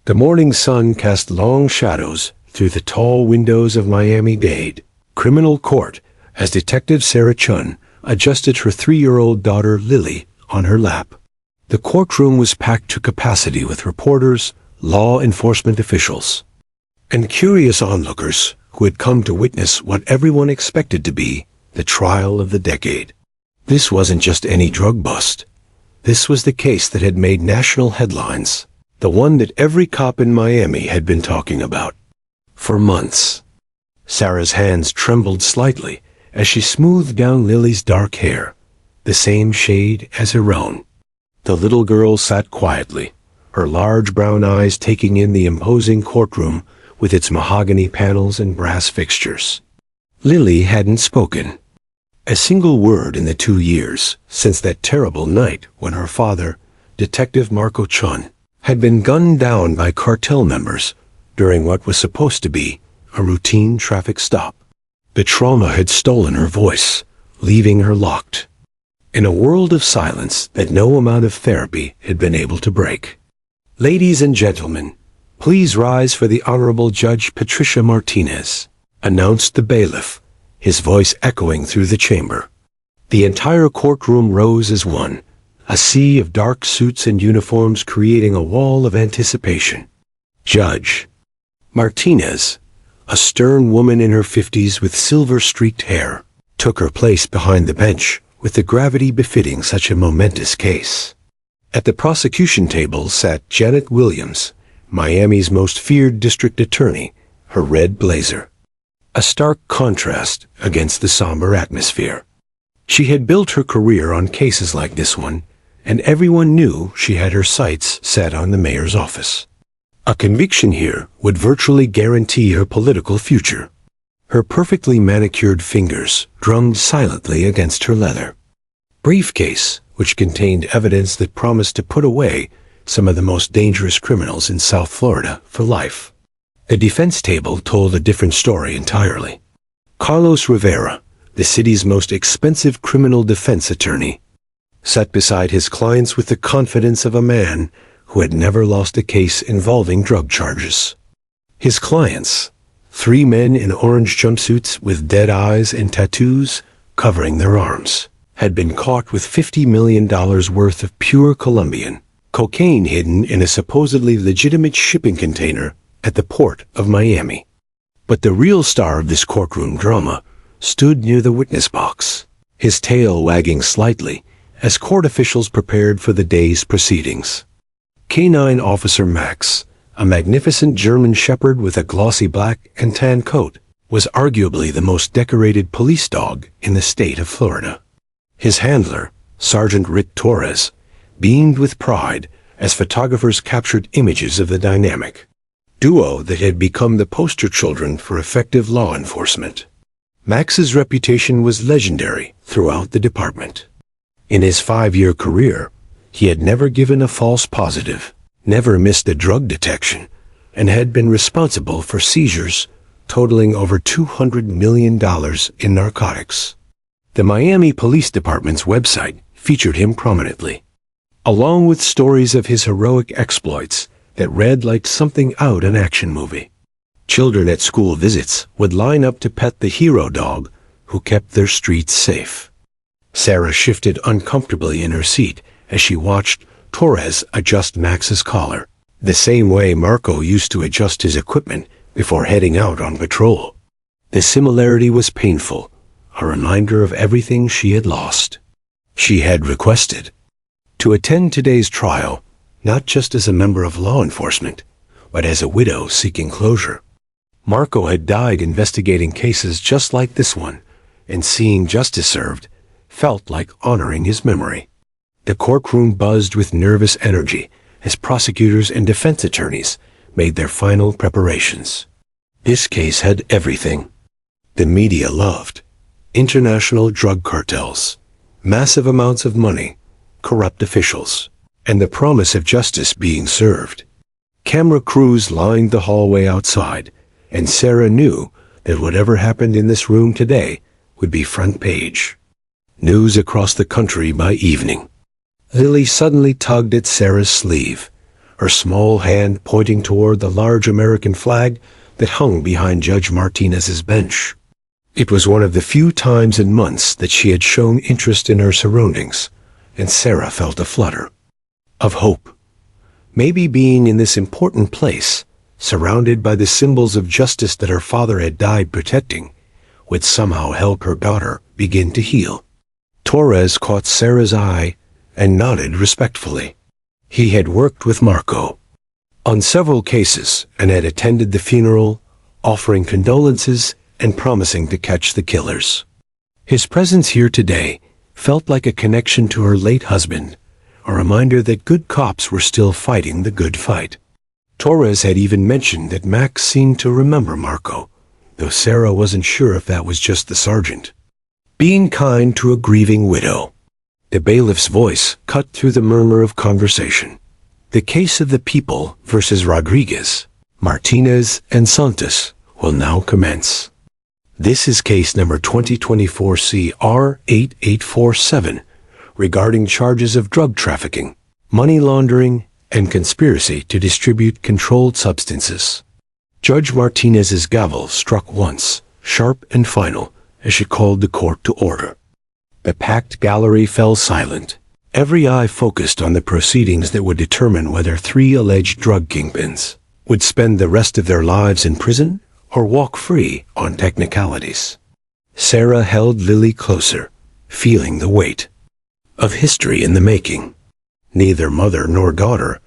The morning sun cast long shadows through the tall windows of Miami-Dade Criminal Court as Detective Sarah Chun adjusted her 3-year-old daughter Lily on her lap. The courtroom was packed to capacity with reporters, law enforcement officials, and curious onlookers who had come to witness what everyone expected to be the trial of the decade. This wasn't just any drug bust. This was the case that had made national headlines, the one that every cop in Miami had been talking about for months. Sarah's hands trembled slightly as she smoothed down Lily's dark hair, the same shade as her own. The little girl sat quietly, her large brown eyes taking in the imposing courtroom with its mahogany panels and brass fixtures. Lily hadn't spoken a single word in the 2 years since that terrible night when her father, Detective Marco Chun, had been gunned down by cartel members during what was supposed to be a routine traffic stop. The trauma had stolen her voice, leaving her locked in a world of silence that no amount of therapy had been able to break. "Ladies and gentlemen, please rise for the Honorable Judge Patricia Martinez," announced the bailiff, his voice echoing through the chamber. The entire courtroom rose as one, a sea of dark suits and uniforms creating a wall of anticipation. Judge Martinez, a stern woman in her 50s with silver-streaked hair, took her place behind the bench with the gravity befitting such a momentous case. At the prosecution table sat Janet Williams, Miami's most feared district attorney, her red blazer, a stark contrast against the somber atmosphere. She had built her career on cases like this one, and everyone knew she had her sights set on the mayor's office. A conviction here would virtually guarantee her political future. Her perfectly manicured fingers drummed silently against her leather briefcase, which contained evidence that promised to put away some of the most dangerous criminals in South Florida for life. The defense table told a different story entirely. Carlos Rivera, the city's most expensive criminal defense attorney, sat beside his clients with the confidence of a man who had never lost a case involving drug charges. His clients, 3 men in orange jumpsuits with dead eyes and tattoos covering their arms, had been caught with $50 million worth of pure Colombian cocaine hidden in a supposedly legitimate shipping container at the port of Miami. But the real star of this courtroom drama stood near the witness box, his tail wagging slightly as court officials prepared for the day's proceedings. Canine Officer Max, a magnificent German shepherd with a glossy black and tan coat, was arguably the most decorated police dog in the state of Florida. His handler, Sergeant Rick Torres, beamed with pride as photographers captured images of the dynamic duo that had become the poster children for effective law enforcement. Max's reputation was legendary throughout the department. In his 5-year career, he had never given a false positive, never missed a drug detection, and had been responsible for seizures totaling over $200 million in narcotics. The Miami Police Department's website featured him prominently, along with stories of his heroic exploits that read like something out an action movie. Children at school visits would line up to pet the hero dog who kept their streets safe. Sarah shifted uncomfortably in her seat as she watched Torres adjust Max's collar, the same way Marco used to adjust his equipment before heading out on patrol. The similarity was painful, a reminder of everything she had lost. She had requested to attend today's trial, not just as a member of law enforcement, but as a widow seeking closure. Marco had died investigating cases just like this one, and seeing justice served felt like honoring his memory. The courtroom buzzed with nervous energy as prosecutors and defense attorneys made their final preparations. This case had everything the media loved: international drug cartels, massive amounts of money, corrupt officials, and the promise of justice being served. Camera crews lined the hallway outside, and Sarah knew that whatever happened in this room today would be front page news across the country by evening. Lily suddenly tugged at Sarah's sleeve, her small hand pointing toward the large American flag that hung behind Judge Martinez's bench. It was one of the few times in months that she had shown interest in her surroundings, and Sarah felt a flutter of hope. Maybe being in this important place, surrounded by the symbols of justice that her father had died protecting, would somehow help her daughter begin to heal. Torres caught Sarah's eye and nodded respectfully. He had worked with Marco on several cases and had attended the funeral, offering condolences and promising to catch the killers. His presence here today felt like a connection to her late husband, a reminder that good cops were still fighting the good fight. Torres had even mentioned that Max seemed to remember Marco, though Sarah wasn't sure if that was just the sergeant. Being kind to a grieving widow. The bailiff's voice cut through the murmur of conversation. The case of the people versus Rodriguez, Martinez, and Santos will now commence. This is case number 2024 CR 8847, regarding charges of drug trafficking, money laundering, and conspiracy to distribute controlled substances. Judge Martinez's gavel struck once, sharp and final, as she called the court to order. The packed gallery fell silent, every eye focused on the proceedings that would determine whether three alleged drug kingpins would spend the rest of their lives in prison or walk free on technicalities. Sarah held Lily closer, feeling the weight of history in the making. Neither mother nor daughter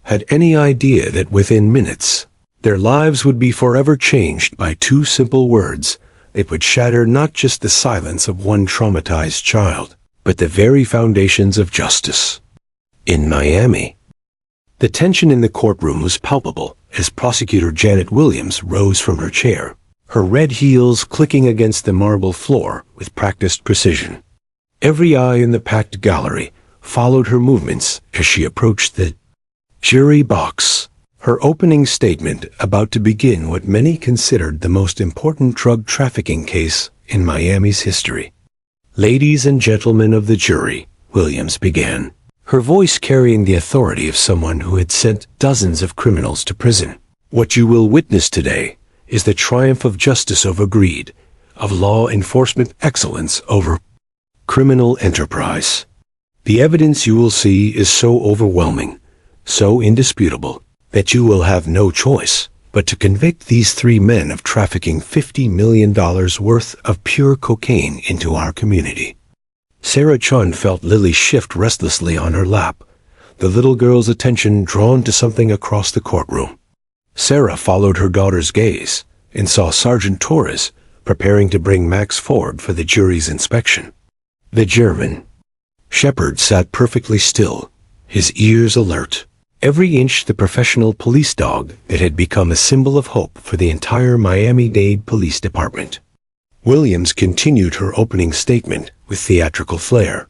had any idea that within minutes, their lives would be forever changed by two simple words that would shatter not just the silence of one traumatized child, but the very foundations of justice. In Miami, the tension in the courtroom was palpable as prosecutor Janet Williams rose from her chair, her red heels clicking against the marble floor with practiced precision. Every eye in the packed gallery followed her movements as she approached the jury box, her opening statement about to begin what many considered the most important drug trafficking case in Miami's history. "Ladies and gentlemen of the jury," Williams began, her voice carrying the authority of someone who had sent dozens of criminals to prison. "What you will witness today is the triumph of justice over greed, of law enforcement excellence over criminal enterprise. The evidence you will see is so overwhelming, so indisputable, that you will have no choice but to convict these three men of trafficking $50 million worth of pure cocaine into our community." Sarah Chun felt Lily shift restlessly on her lap, the little girl's attention drawn to something across the courtroom. Sarah followed her daughter's gaze and saw Sergeant Torres preparing to bring Max forward for the jury's inspection. The German shepherd sat perfectly still, his ears alert, every inch the professional police dog that had become a symbol of hope for the entire Miami-Dade Police Department. Williams continued her opening statement with theatrical flair.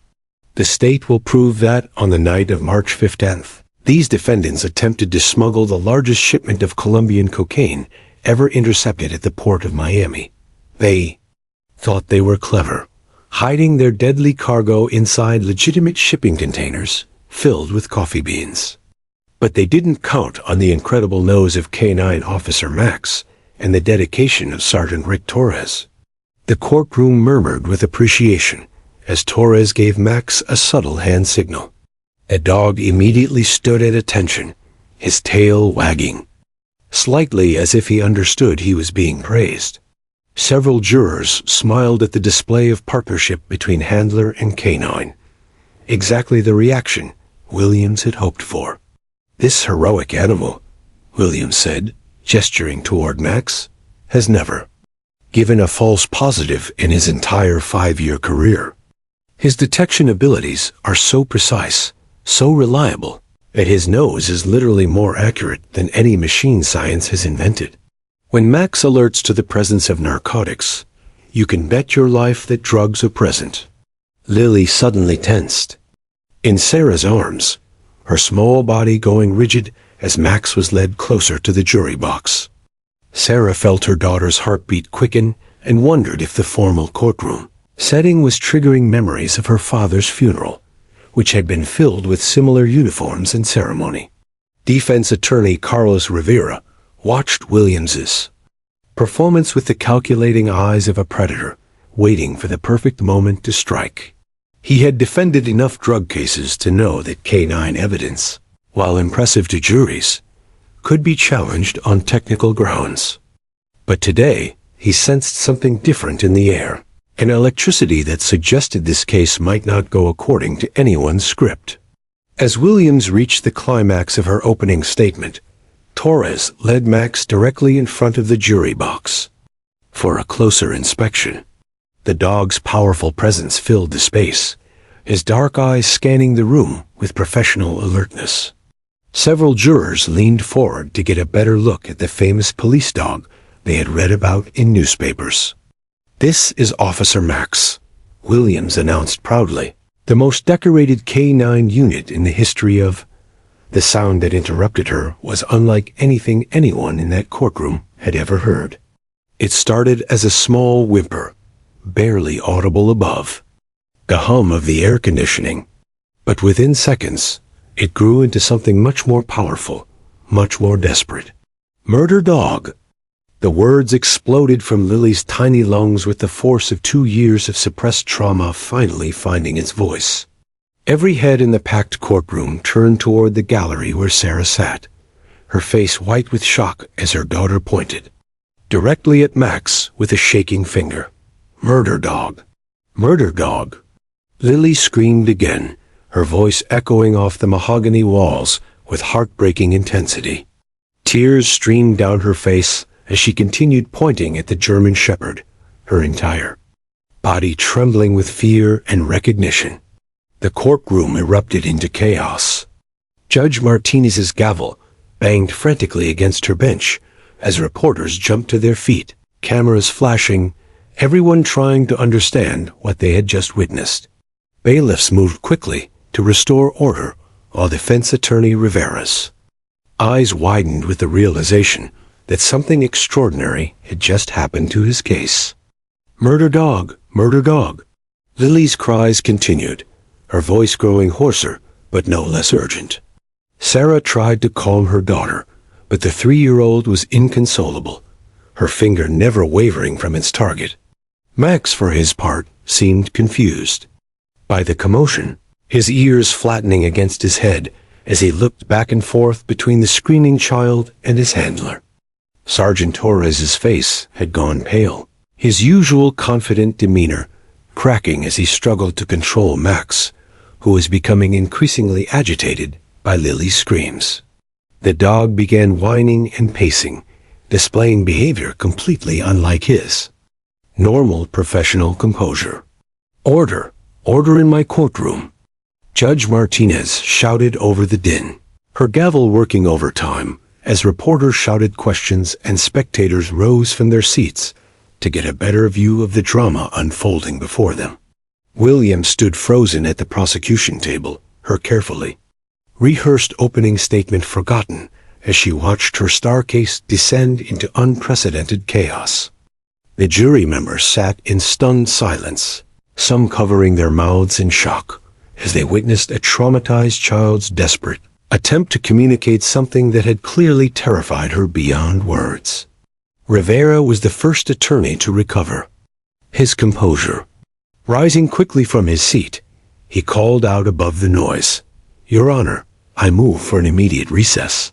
"The state will prove that on the night of March 15th, these defendants attempted to smuggle the largest shipment of Colombian cocaine ever intercepted at the port of Miami. They thought they were clever, hiding their deadly cargo inside legitimate shipping containers filled with coffee beans. But they didn't count on the incredible nose of K-9 Officer Max and the dedication of Sergeant Rick Torres." The courtroom murmured with appreciation as Torres gave Max a subtle hand signal. The dog immediately stood at attention, his tail wagging, slightly as if he understood he was being praised. Several jurors smiled at the display of partnership between Handler and K-9, exactly the reaction Williams had hoped for. "This heroic animal," Williams said, gesturing toward Max, "has never given a false positive in his entire 5-year career. His detection abilities are so precise, so reliable, that his nose is literally more accurate than any machine science has invented. When Max alerts to the presence of narcotics, you can bet your life that drugs are present." Lily suddenly tensed. In Sarah's arms, her small body going rigid as Max was led closer to the jury box. Sarah felt her daughter's heartbeat quicken and wondered if the formal courtroom setting was triggering memories of her father's funeral, which had been filled with similar uniforms and ceremony. Defense attorney Carlos Rivera watched Williams's performance with the calculating eyes of a predator, waiting for the perfect moment to strike. He had defended enough drug cases to know that canine evidence, while impressive to juries, could be challenged on technical grounds. But today, he sensed something different in the air, an electricity that suggested this case might not go according to anyone's script. As Williams reached the climax of her opening statement, Torres led Max directly in front of the jury box. For a closer inspection, the dog's powerful presence filled the space, his dark eyes scanning the room with professional alertness. Several jurors leaned forward to get a better look at the famous police dog they had read about in newspapers. "This is Officer Max," Williams announced proudly, "the most decorated canine unit in the history of—" The sound that interrupted her was unlike anything anyone in that courtroom had ever heard. It started as a small whimper, barely audible above the hum of the air conditioning, but within seconds, it grew into something much more powerful, much more desperate. "Murder dog!" The words exploded from Lily's tiny lungs with the force of 2 years of suppressed trauma finally finding its voice. Every head in the packed courtroom turned toward the gallery where Sarah sat, her face white with shock as her daughter pointed directly at Max with a shaking finger. "Murder dog! Murder dog!" Lily screamed again, her voice echoing off the mahogany walls with heartbreaking intensity. Tears streamed down her face as she continued pointing at the German Shepherd, her entire body trembling with fear and recognition. The courtroom erupted into chaos. Judge Martinez's gavel banged frantically against her bench as reporters jumped to their feet, cameras flashing, everyone trying to understand what they had just witnessed. Bailiffs moved quickly to restore order, while defense attorney Rivera's eyes widened with the realization that something extraordinary had just happened to his case. "Murder dog! Murder dog!" Lily's cries continued, her voice growing hoarser, but no less urgent. Sarah tried to calm her daughter, but the 3-year-old was inconsolable, her finger never wavering from its target. Max, for his part, seemed confused by the commotion, his ears flattening against his head as he looked back and forth between the screaming child and his handler. Sergeant Torres's face had gone pale, his usual confident demeanor cracking as he struggled to control Max, who was becoming increasingly agitated by Lily's screams. The dog began whining and pacing, displaying behavior completely unlike his normal professional composure. "Order! Order in my courtroom!" Judge Martinez shouted over the din, her gavel working overtime as reporters shouted questions and spectators rose from their seats to get a better view of the drama unfolding before them. William stood frozen at the prosecution table, her carefully rehearsed opening statement forgotten as she watched her star case descend into unprecedented chaos. The jury members sat in stunned silence, some covering their mouths in shock as they witnessed a traumatized child's desperate attempt to communicate something that had clearly terrified her beyond words. Rivera was the first attorney to recover his composure. Rising quickly from his seat, he called out above the noise, "Your Honor, I move for an immediate recess."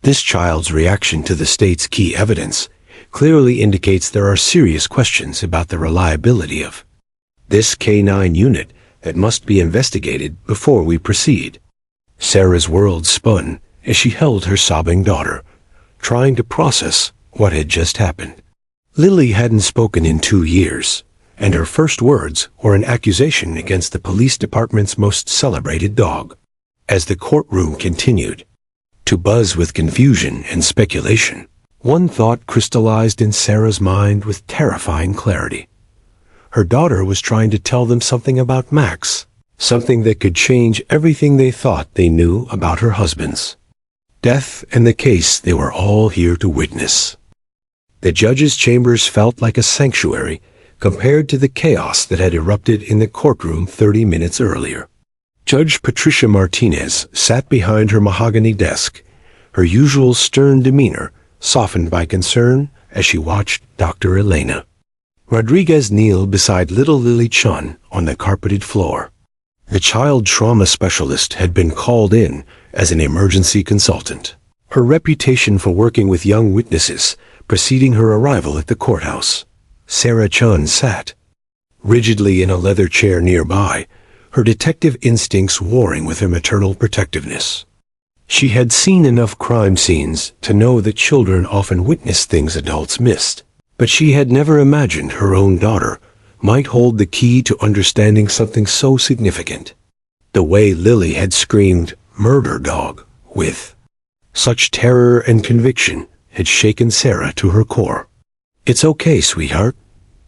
This child's reaction to the state's key evidence clearly indicates there are serious questions about the reliability of this K-9 unit that must be investigated before we proceed. Sarah's world spun as she held her sobbing daughter, trying to process what had just happened. Lily hadn't spoken in 2 years, and her first words were an accusation against the police department's most celebrated dog. As the courtroom continued to buzz with confusion and speculation, one thought crystallized in Sarah's mind with terrifying clarity. Her daughter was trying to tell them something about Max, something that could change everything they thought they knew about her husband's death and the case they were all here to witness. The judge's chambers felt like a sanctuary compared to the chaos that had erupted in the courtroom 30 minutes earlier. Judge Patricia Martinez sat behind her mahogany desk, her usual stern demeanor softened by concern as she watched Dr. Elena Rodriguez kneel beside little Lily Chun on the carpeted floor. The child trauma specialist had been called in as an emergency consultant, her reputation for working with young witnesses preceding her arrival at the courthouse. Sarah Chun sat rigidly in a leather chair nearby, her detective instincts warring with her maternal protectiveness. She had seen enough crime scenes to know that children often witness things adults missed, but she had never imagined her own daughter might hold the key to understanding something so significant. The way Lily had screamed, "Murder dog," with such terror and conviction had shaken Sarah to her core. "It's okay, sweetheart,"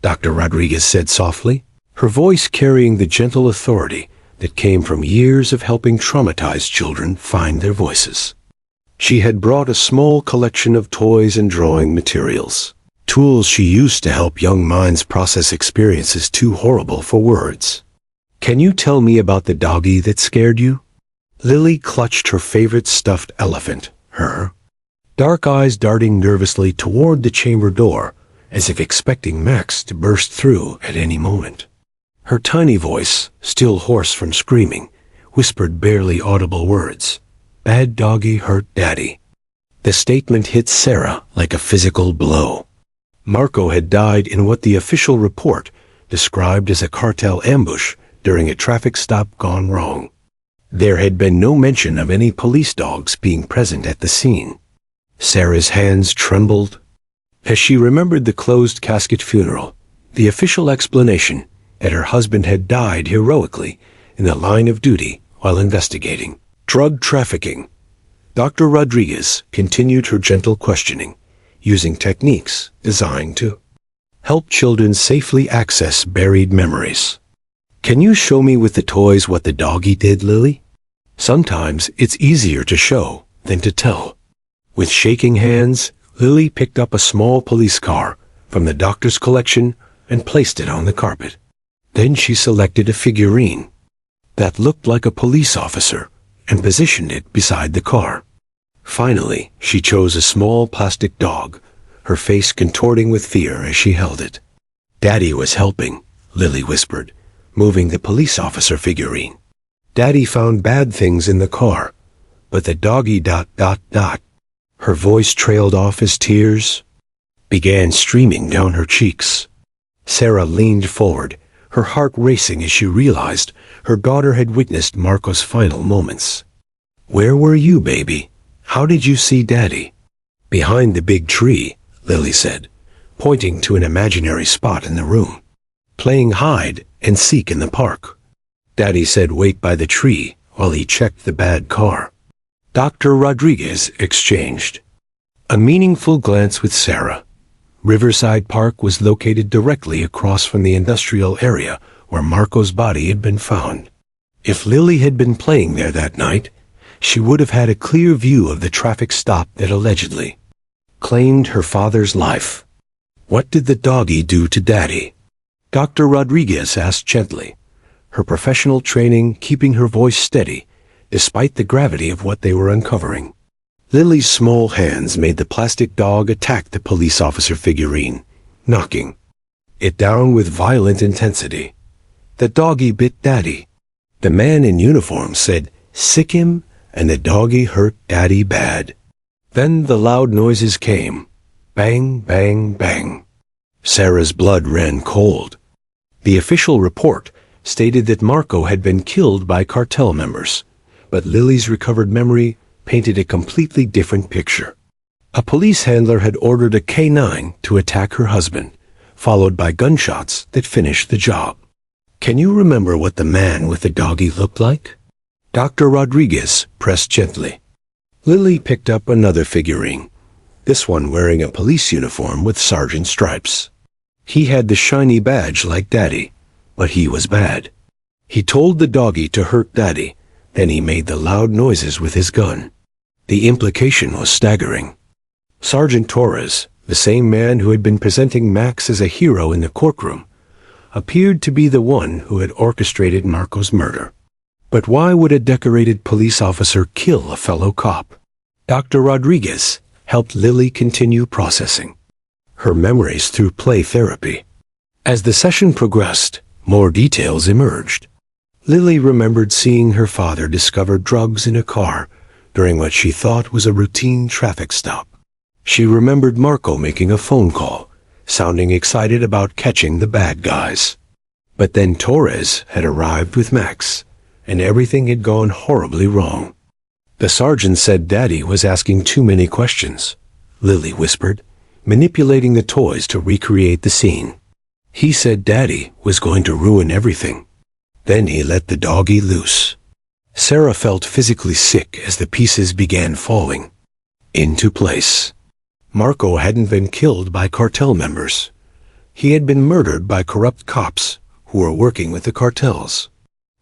Dr. Rodriguez said softly, her voice carrying the gentle authority that came from years of helping traumatized children find their voices. She had brought a small collection of toys and drawing materials, tools she used to help young minds process experiences too horrible for words. "Can you tell me about the doggy that scared you?" Lily clutched her favorite stuffed elephant, her dark eyes darting nervously toward the chamber door, as if expecting Max to burst through at any moment. Her tiny voice, still hoarse from screaming, whispered barely audible words. "Bad doggy hurt daddy." The statement hit Sarah like a physical blow. Marco had died in what the official report described as a cartel ambush during a traffic stop gone wrong. There had been no mention of any police dogs being present at the scene. Sarah's hands trembled as she remembered the closed casket funeral, the official explanation that her husband had died heroically in the line of duty while investigating drug trafficking. Dr. Rodriguez continued her gentle questioning, using techniques designed to help children safely access buried memories. "Can you show me with the toys what the doggy did, Lily? Sometimes it's easier to show than to tell." With shaking hands, Lily picked up a small police car from the doctor's collection and placed it on the carpet. Then she selected a figurine that looked like a police officer and positioned it beside the car. Finally, she chose a small plastic dog, her face contorting with fear as she held it. "Daddy was helping," Lily whispered, moving the police officer figurine. "Daddy found bad things in the car, but the doggy ... Her voice trailed off as tears began streaming down her cheeks. Sarah leaned forward, her heart racing as she realized her daughter had witnessed Marco's final moments. "Where were you, baby? How did you see Daddy?" "Behind the big tree," Lily said, pointing to an imaginary spot in the room. "Playing hide and seek in the park. Daddy said wait by the tree while he checked the bad car." Dr. Rodriguez exchanged a meaningful glance with Sarah. Riverside Park was located directly across from the industrial area where Marco's body had been found. If Lily had been playing there that night, she would have had a clear view of the traffic stop that allegedly claimed her father's life. "What did the doggy do to Daddy?" Dr. Rodriguez asked gently, her professional training keeping her voice steady despite the gravity of what they were uncovering. Lily's small hands made the plastic dog attack the police officer figurine, knocking it down with violent intensity. "The doggy bit Daddy." The man in uniform said, "Sick him, and the doggy hurt Daddy bad." Then the loud noises came. Bang, bang, bang. Sarah's blood ran cold. The official report stated that Marco had been killed by cartel members, but Lily's recovered memory painted a completely different picture. A police handler had ordered a K9 to attack her husband, followed by gunshots that finished the job. "Can you remember what the man with the doggy looked like?" Dr. Rodriguez pressed gently. Lily picked up another figurine, this one wearing a police uniform with sergeant stripes. He had the shiny badge like Daddy, but he was bad. He told the doggy to hurt Daddy, then he made the loud noises with his gun. The implication was staggering. Sergeant Torres, the same man who had been presenting Max as a hero in the courtroom, appeared to be the one who had orchestrated Marco's murder. But why would a decorated police officer kill a fellow cop? Dr. Rodriguez helped Lily continue processing her memories through play therapy. As the session progressed, more details emerged. Lily remembered seeing her father discover drugs in a car during what she thought was a routine traffic stop. She remembered Marco making a phone call, sounding excited about catching the bad guys. But then Torres had arrived with Max, and everything had gone horribly wrong. The sergeant said Daddy was asking too many questions, Lily whispered, manipulating the toys to recreate the scene. He said Daddy was going to ruin everything. Then he let the doggy loose. Sarah felt physically sick as the pieces began falling into place. Marco hadn't been killed by cartel members. He had been murdered by corrupt cops who were working with the cartels.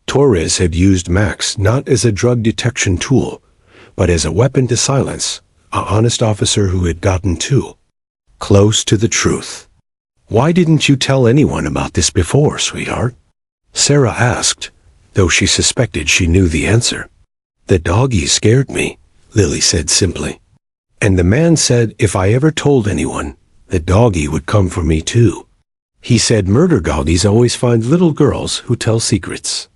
Torres had used Max not as a drug detection tool, but as a weapon to silence an honest officer who had gotten too close to the truth. "Why didn't you tell anyone about this before, sweetheart?" Sarah asked, though she suspected she knew the answer. "The doggy scared me," Lily said simply. "And the man said if I ever told anyone, the doggy would come for me too. He said murder doggies always find little girls who tell secrets."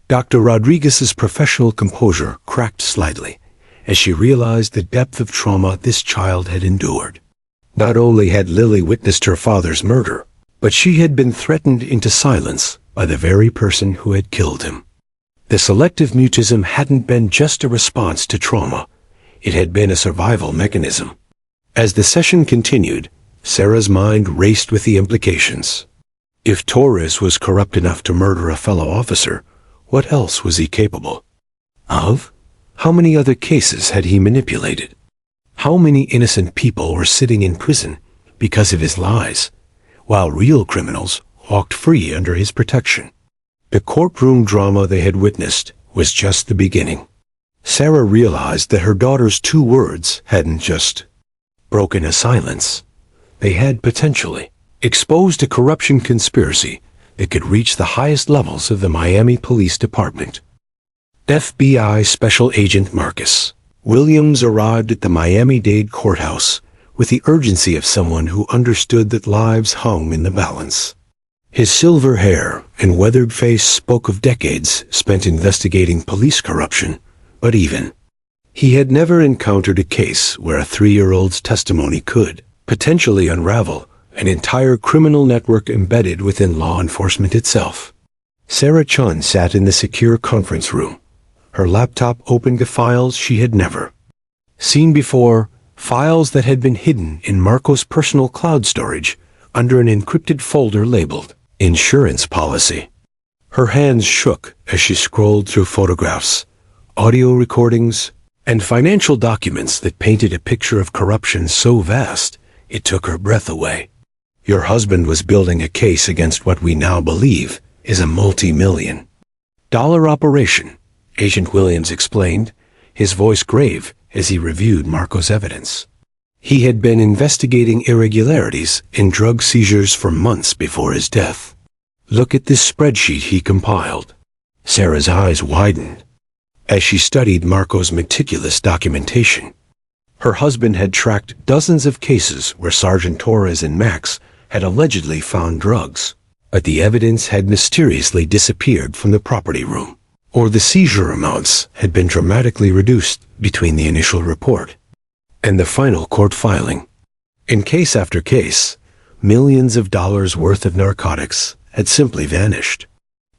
Dr. Rodriguez's professional composure cracked slightly as she realized the depth of trauma this child had endured. Not only had Lily witnessed her father's murder, but she had been threatened into silence by the very person who had killed him. The selective mutism hadn't been just a response to trauma. It had been a survival mechanism. As the session continued, Sarah's mind raced with the implications. If Torres was corrupt enough to murder a fellow officer, what else was he capable of? How many other cases had he manipulated? How many innocent people were sitting in prison because of his lies, while real criminals walked free under his protection? The courtroom drama they had witnessed was just the beginning. Sarah realized that her daughter's 2 words hadn't just broken a silence. They had potentially exposed a corruption conspiracy that could reach the highest levels of the Miami Police Department. FBI Special Agent Marcus Williams arrived at the Miami-Dade courthouse with the urgency of someone who understood that lives hung in the balance. His silver hair and weathered face spoke of decades spent investigating police corruption, but he had never encountered a case where a 3-year-old's testimony could potentially unravel an entire criminal network embedded within law enforcement itself. Sarah Chun sat in the secure conference room, her laptop open to files she had never seen before, files that had been hidden in Marco's personal cloud storage under an encrypted folder labeled Insurance Policy. Her hands shook as she scrolled through photographs, audio recordings, and financial documents that painted a picture of corruption so vast it took her breath away. "Your husband was building a case against what we now believe is a multi-million-dollar operation," Agent Williams explained, his voice grave as he reviewed Marco's evidence. He had been investigating irregularities in drug seizures for months before his death. "Look at this spreadsheet he compiled." Sarah's eyes widened as she studied Marco's meticulous documentation. Her husband had tracked dozens of cases where Sergeant Torres and Max had allegedly found drugs, but the evidence had mysteriously disappeared from the property room, or the seizure amounts had been dramatically reduced between the initial report and the final court filing. In case after case, millions of dollars worth of narcotics had simply vanished.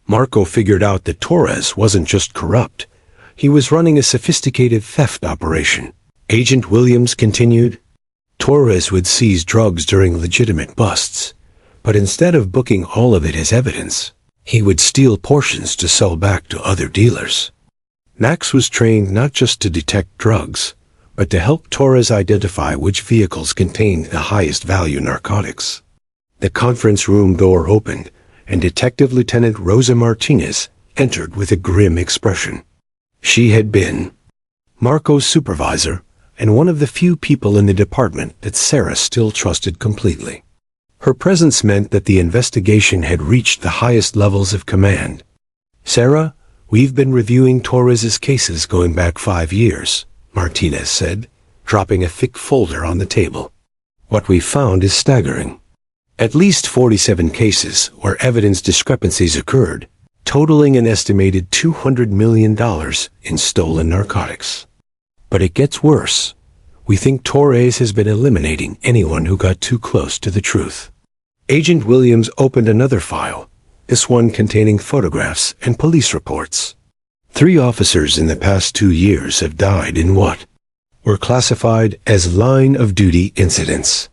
Marco figured out that Torres wasn't just corrupt, he was running a sophisticated theft operation. Agent Williams continued, "Torres would seize drugs during legitimate busts, but instead of booking all of it as evidence, he would steal portions to sell back to other dealers. Max was trained not just to detect drugs, but to help Torres identify which vehicles contained the highest value narcotics." The conference room door opened, and Detective Lieutenant Rosa Martinez entered with a grim expression. She had been Marco's supervisor, and one of the few people in the department that Sarah still trusted completely. Her presence meant that the investigation had reached the highest levels of command. "Sarah, we've been reviewing Torres's cases going back 5 years," Martinez said, dropping a thick folder on the table. What we found is staggering. At least 47 cases where evidence discrepancies occurred, totaling an estimated $200 million in stolen narcotics. But it gets worse. We think Torres has been eliminating anyone who got too close to the truth. Agent Williams opened another file, this one containing photographs and police reports. 3 officers in the past 2 years have died in what were classified as line-of-duty incidents.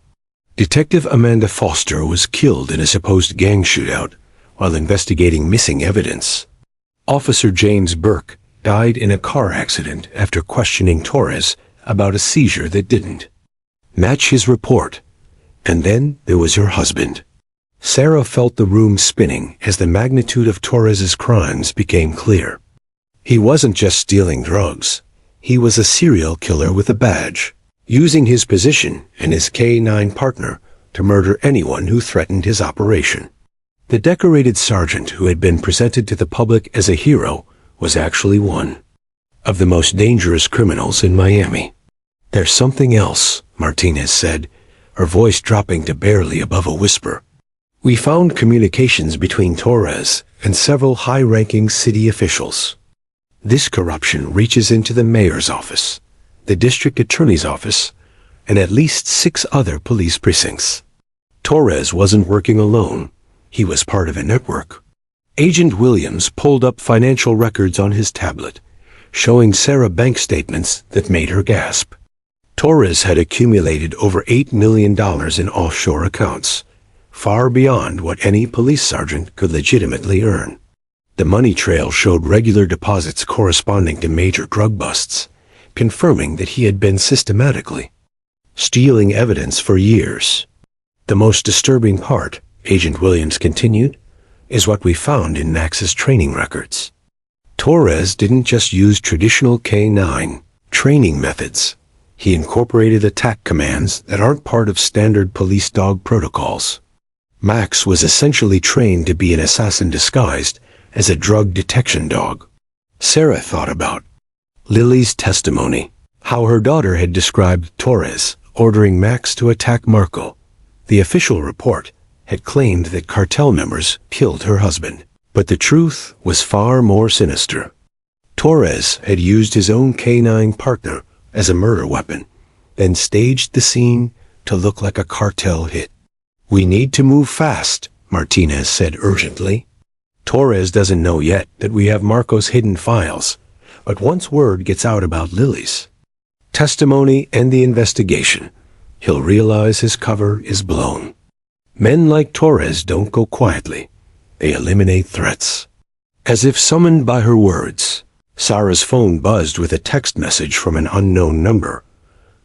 Detective Amanda Foster was killed in a supposed gang shootout while investigating missing evidence. Officer James Burke died in a car accident after questioning Torres about a seizure that didn't match his report. And then there was her husband. Sarah felt the room spinning as the magnitude of Torres's crimes became clear. He wasn't just stealing drugs. He was a serial killer with a badge, using his position and his K-9 partner to murder anyone who threatened his operation. The decorated sergeant who had been presented to the public as a hero was actually one of the most dangerous criminals in Miami. There's something else, Martinez said, her voice dropping to barely above a whisper. We found communications between Torres and several high-ranking city officials. This corruption reaches into the mayor's office, the district attorney's office, and at least 6 other police precincts. Torres wasn't working alone. He was part of a network. Agent Williams pulled up financial records on his tablet, showing Sarah bank statements that made her gasp. Torres had accumulated over $8 million in offshore accounts, far beyond what any police sergeant could legitimately earn. The money trail showed regular deposits corresponding to major drug busts, confirming that he had been systematically stealing evidence for years. The most disturbing part, Agent Williams continued, is what we found in Max's training records. Torres didn't just use traditional K-9 training methods. He incorporated attack commands that aren't part of standard police dog protocols. Max was essentially trained to be an assassin disguised as a drug detection dog. Sarah thought about Lily's testimony, how her daughter had described Torres ordering Max to attack Marco. The official report had claimed that cartel members killed her husband, but the truth was far more sinister. Torres had used his own K-9 partner as a murder weapon, then staged the scene to look like a cartel hit. We need to move fast, Martinez said urgently. Torres doesn't know yet that we have Marco's hidden files, but once word gets out about Lily's testimony and the investigation, he'll realize his cover is blown. Men like Torres don't go quietly. They eliminate threats. As if summoned by her words, Sarah's phone buzzed with a text message from an unknown number.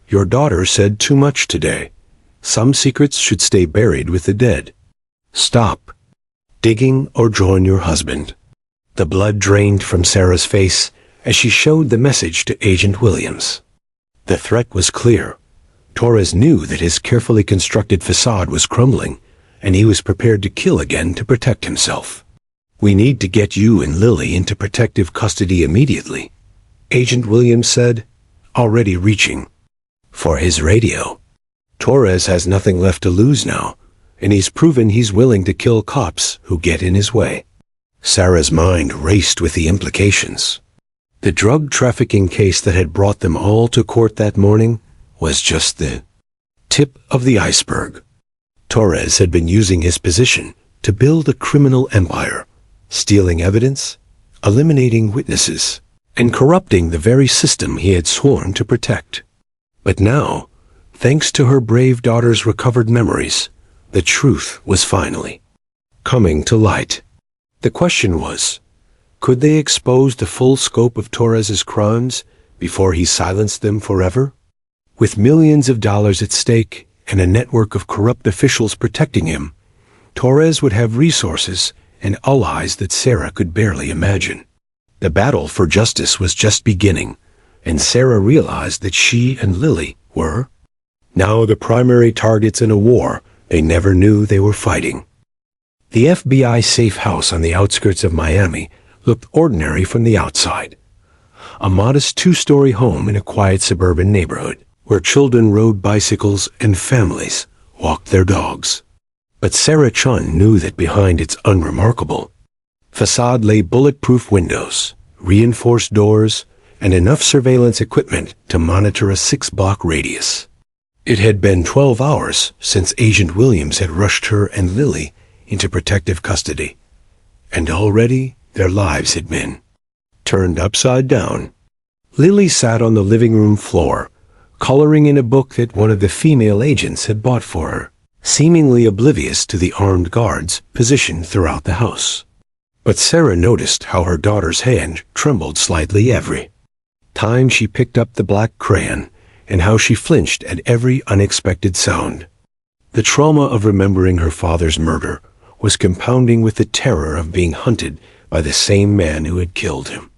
Your daughter said too much today. Some secrets should stay buried with the dead. Stop digging or join your husband. The blood drained from Sarah's face as she showed the message to Agent Williams. The threat was clear. Torres knew that his carefully constructed facade was crumbling, and he was prepared to kill again to protect himself. We need to get you and Lily into protective custody immediately, Agent Williams said, already reaching for his radio. Torres has nothing left to lose now, and he's proven he's willing to kill cops who get in his way. Sarah's mind raced with the implications. The drug trafficking case that had brought them all to court that morning was just the tip of the iceberg. Torres had been using his position to build a criminal empire, stealing evidence, eliminating witnesses, and corrupting the very system he had sworn to protect. But now, thanks to her brave daughter's recovered memories, the truth was finally coming to light. The question was, could they expose the full scope of Torres's crimes before he silenced them forever? With millions of dollars at stake and a network of corrupt officials protecting him, Torres would have resources and allies that Sarah could barely imagine. The battle for justice was just beginning, and Sarah realized that she and Lily were now the primary targets in a war they never knew they were fighting. The FBI safe house on the outskirts of Miami looked ordinary from the outside. a modest two-story home in a quiet suburban neighborhood, where children rode bicycles and families walked their dogs. But Sarah Chun knew that behind its unremarkable facade lay bulletproof windows, reinforced doors, and enough surveillance equipment to monitor a 6-block radius. It had been 12 hours since Agent Williams had rushed her and Lily into protective custody, and already their lives had been turned upside down. Lily sat on the living room floor, coloring in a book that one of the female agents had bought for her, seemingly oblivious to the armed guards positioned throughout the house. But Sarah noticed how her daughter's hand trembled slightly every time she picked up the black crayon, and how she flinched at every unexpected sound. The trauma of remembering her father's murder was compounding with the terror of being hunted by the same man who had killed him.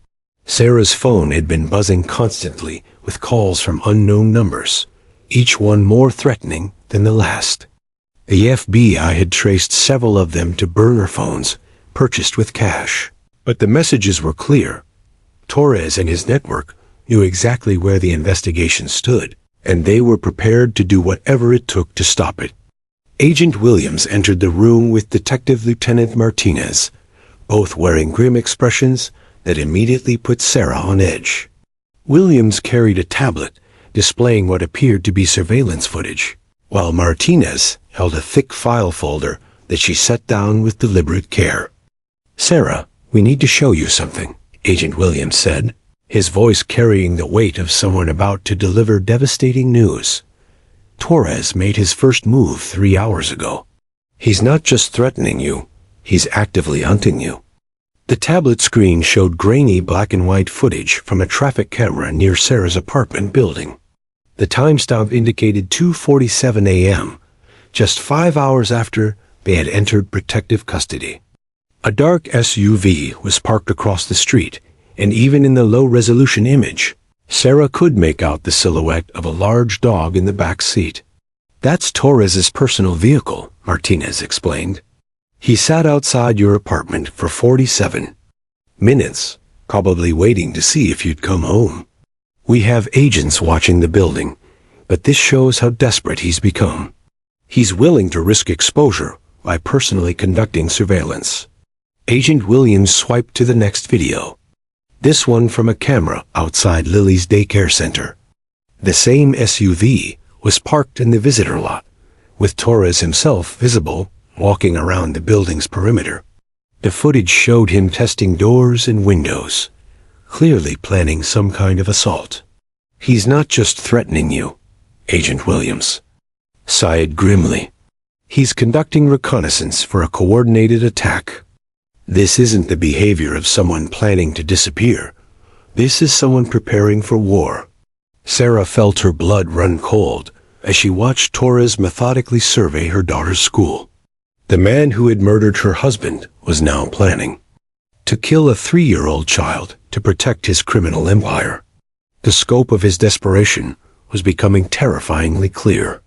Sarah's phone had been buzzing constantly with calls from unknown numbers, each one more threatening than the last. The FBI had traced several of them to burner phones purchased with cash. But the messages were clear. Torres and his network knew exactly where the investigation stood, and they were prepared to do whatever it took to stop it. Agent Williams entered the room with Detective Lieutenant Martinez, both wearing grim expressions that immediately put Sarah on edge. Williams carried a tablet displaying what appeared to be surveillance footage, while Martinez held a thick file folder that she set down with deliberate care. "Sarah, we need to show you something," Agent Williams said, his voice carrying the weight of someone about to deliver devastating news. "Torres made his first move 3 hours ago. He's not just threatening you, he's actively hunting you." The tablet screen showed grainy black and white footage from a traffic camera near Sarah's apartment building. The timestamp indicated 2:47 a.m., just 5 hours after they had entered protective custody. A dark SUV was parked across the street, and even in the low-resolution image, Sarah could make out the silhouette of a large dog in the back seat. "That's Torres's personal vehicle," Martinez explained. "He sat outside your apartment for 47 minutes, probably waiting to see if you'd come home. We have agents watching the building, but this shows how desperate he's become. He's willing to risk exposure by personally conducting surveillance." Agent Williams swiped to the next video. This one from a camera outside Lily's daycare center. The same SUV was parked in the visitor lot, with Torres himself visible walking around the building's perimeter. The footage showed him testing doors and windows, clearly planning some kind of assault. "He's not just threatening you," Agent Williams sighed grimly. "He's conducting reconnaissance for a coordinated attack. This isn't the behavior of someone planning to disappear. This is someone preparing for war." Sarah felt her blood run cold as she watched Torres methodically survey her daughter's school. The man who had murdered her husband was now planning to kill a 3-year-old child to protect his criminal empire. The scope of his desperation was becoming terrifyingly clear.